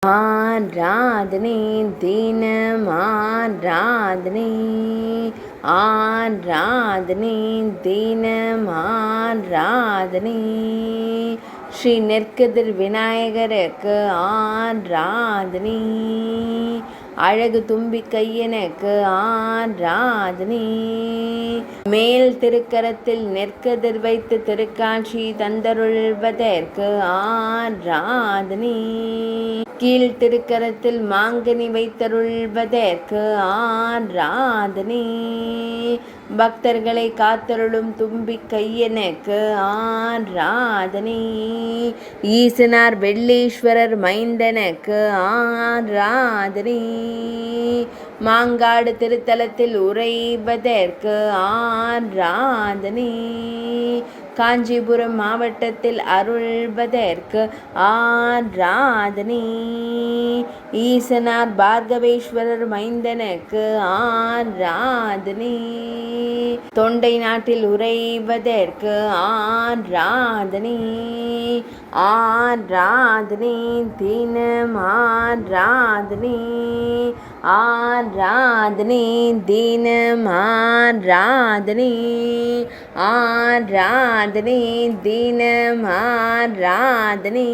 ஆராதனை தினம் ஆராதனை ஆராதனை தினம் ஆராதனை ஸ்ரீ நெற்கதிர் விநாயகருக்கு ஆராதனை அழகு தும்பி கையனுக்கு ஆராதனை மேல் திருக்கரத்தில் நெற்கதிர் வைத்து திருக்காட்சி தந்தருள்வதற்கு ஆராதனை கீழ் திருக்கரத்தில் மாங்கனி வைத்தருள்வதற்கு ஆராதனை பக்தர்களை காத்தருளும் தும்பி கையனுக்கு ஆராதனை ஈசனார் வெள்ளீஸ்வரர் மைந்தனுக்கு ஆராதனை மாங்காடு திருத்தலத்தில் உறைவதற்கு ஆராதனை காஞ்சிபுரம் மாவட்டத்தில் அருள்வதற்கு ஆராதனை ஈசனார் பார்கவேஸ்வரர் மைந்தனுக்கு ஆராதனை தொண்டை நாட்டில் உறைவதற்கு ஆராதனை ஆராதனை தினம் ஆராதனை ஆராதனை தினம் ஆராதனை ஆராதனை தினம் ஆராதனை